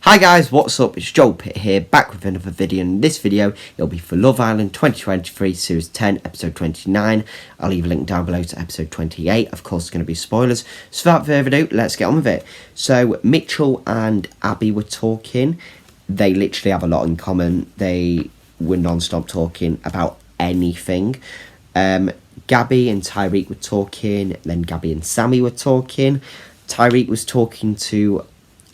Hi guys, what's up? It's Joel Pitt here, back with another video. In this video, it'll be for Love Island 2023 Series 10, Episode 29. I'll leave a link down below to Episode 28. Of course, it's going to be spoilers. So without further ado, let's get on with it. So, Mitchell and Abby were talking. They literally have a lot in common. They were non-stop talking about anything. Gabby and Tyreek were talking, then Gabby and Sammy were talking. Tyreek was talking to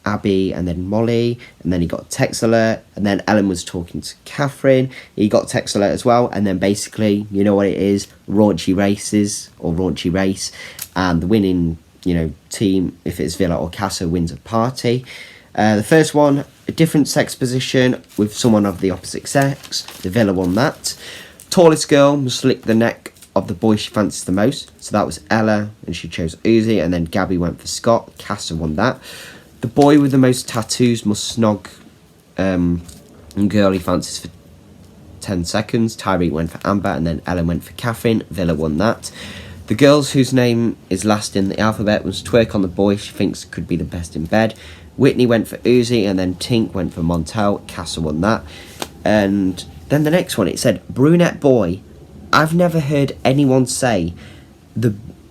Abby and then Molly, and then he got a text alert, and then Ellen was talking to Catherine. He got a text alert as well, and then basically, you know what it is, raunchy races or raunchy race, and the winning, team, if it's Villa or Casa, wins a party. The first one, a different sex position with someone of the opposite sex. The Villa won that. Tallest girl must lick the neck of the boy she fancies the most. So that was Ella, and she chose Uzi, and then Gabby went for Scott. Casa won that. The boy with the most tattoos must snog a girl he fancies for 10 seconds. Tyreek went for Amber, and then Ellen went for Catherine. Villa won that. The girls whose name is last in the alphabet must twerk on the boy she thinks could be the best in bed. Whitney went for Uzi, and then Tink went for Montel. Casa won that. And then the next one, it said, brunette boy. I've never heard anyone say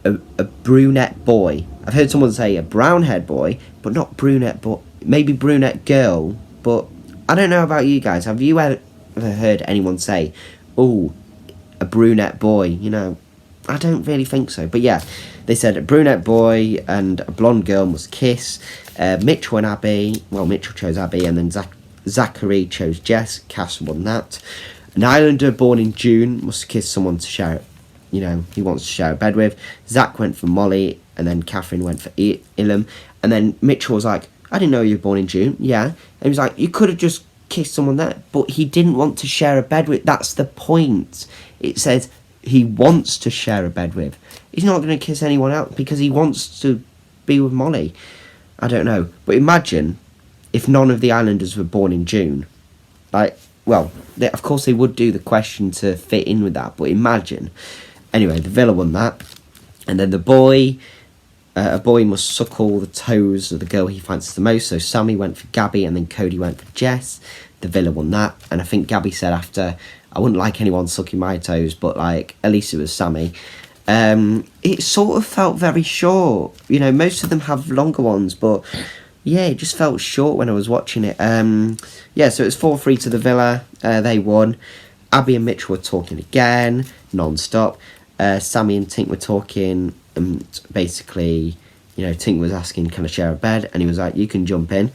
a brunette boy. I've heard someone say a brown-haired boy, but not brunette boy. Maybe brunette girl, but I don't know about you guys. Have you ever heard anyone say, oh, a brunette boy? I don't really think so. But yeah, they said a brunette boy and a blonde girl must kiss. Mitchell and Abby, well, Mitchell chose Abby, and then Zachary chose Jess. Cass won that. An Islander born in June must kiss someone to share it. He wants to share a bed with. Zach went for Molly, and then Catherine went for Ilham. And then Mitchell was like, I didn't know you were born in June. Yeah. And he was like, you could have just kissed someone there. But he didn't want to share a bed with. That's the point. It says he wants to share a bed with. He's not going to kiss anyone else because he wants to be with Molly. I don't know. But imagine if none of the Islanders were born in June. Of course they would do the question to fit in with that. But imagine. Anyway, the Villa won that. And then the boy, a boy must suckle the toes of the girl he fancies the most. So Sammy went for Gabby, and then Cody went for Jess. The Villa won that. And I think Gabby said after, I wouldn't like anyone sucking my toes, but at least it was Sammy. It sort of felt very short. Most of them have longer ones, but yeah, it just felt short when I was watching it. So it was 4-3 to the Villa. They won. Abby and Mitch were talking again, non-stop. Sammy and Tink were talking, and basically, Tink was asking, can I share a bed? And he was like, you can jump in.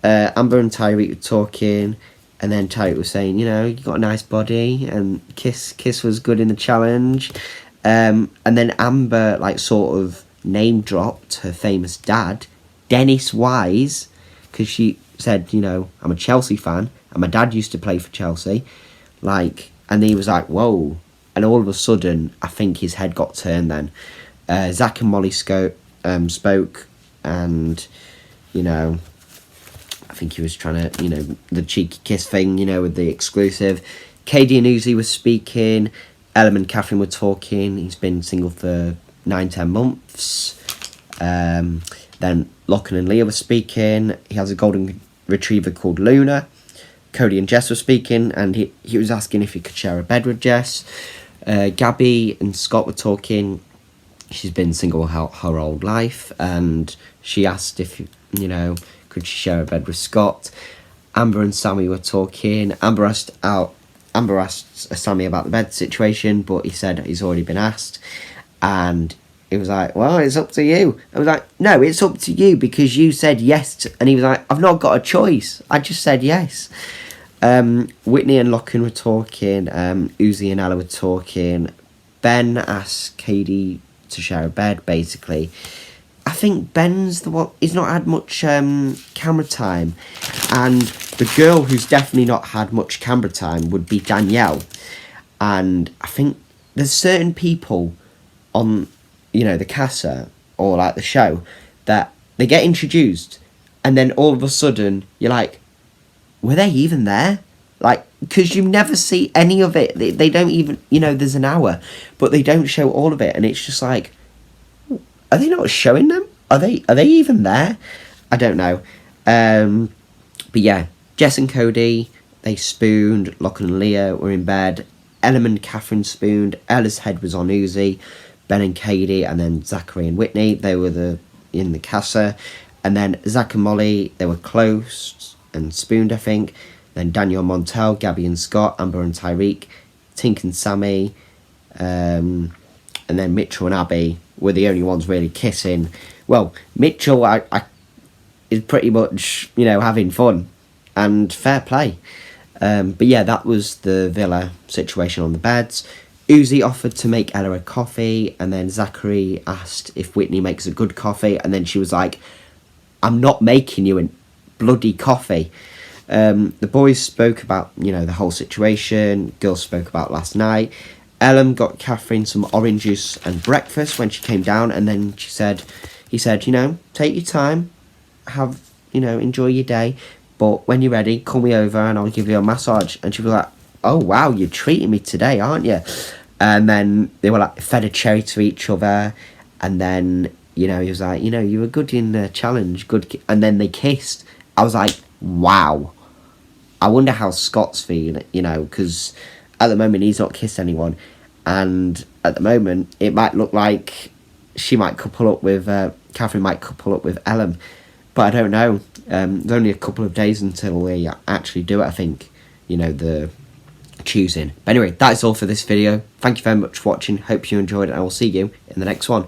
Amber and Tyreek were talking, and then Tyreek was saying, you got a nice body, and Kiss was good in the challenge. And then Amber, sort of name-dropped her famous dad, Dennis Wise, because she said, I'm a Chelsea fan, and my dad used to play for Chelsea. And he was like, whoa. And all of a sudden, I think his head got turned then. Zach and Molly spoke, and, I think he was trying to, the cheeky kiss thing, with the exclusive. Katie and Uzi were speaking. Ellen and Catherine were talking. He's been single for 9-10 months. Then Lachlan and Leah were speaking. He has a golden retriever called Luna. Cody and Jess were speaking, and he was asking if he could share a bed with Jess. Gabby and Scott were talking. She's been single her whole life, and she asked if, could she share a bed with Scott. Amber and Sammy were talking. Amber asked Sammy about the bed situation, but he said he's already been asked. And he was like, well, it's up to you. I was like, no, it's up to you because you said yes. And he was like, I've not got a choice. I just said yes. Whitney and Lachlan were talking. Uzi and Ella were talking. Ben asked Katie to share a bed, basically. I think Ben's the one. He's not had much camera time. And the girl who's definitely not had much camera time would be Danielle. And I think there's certain people on the Casa or the show that they get introduced, and then all of a sudden you're like, were they even there? Because you never see any of it. They don't even, there's an hour, but they don't show all of it, and it's just like, are they not showing them? Are they even there? I don't know. But yeah, Jess and Cody, they spooned. Lachlan and Leah were in bed. Ellen and Catherine spooned. Ella's head was on Uzi. Ben and Katie, and then Zachary and Whitney, they were in the casa. And then Zach and Molly, they were close and spooned, I think. Then Daniel Montel, Gabby and Scott, Amber and Tyreek, Tink and Sammy, and then Mitchell and Abby were the only ones really kissing. Well, Mitchell is pretty much, having fun, and fair play. But yeah, that was the villa situation on the beds. Uzi offered to make Ella a coffee, and then Zachary asked if Whitney makes a good coffee, and then she was like, I'm not making you a bloody coffee. The boys spoke about, the whole situation. Girls spoke about last night. Ellen got Catherine some orange juice and breakfast when she came down, and then he said, take your time, enjoy your day, but when you're ready, call me over and I'll give you a massage. And she was like, oh wow, you're treating me today, aren't you? And then they were like fed a cherry to each other, and then he was like, you were good in the challenge, good. And then they kissed. I was like, wow. I wonder how Scott's feeling, because at the moment he's not kissed anyone, and at the moment it might look like she might couple up with Catherine might couple up with Ellen, but I don't know. There's only a couple of days until we actually do it, I think, the choosing. But anyway, that is all for this video. Thank you very much for watching. Hope you enjoyed it, and I will see you in the next one.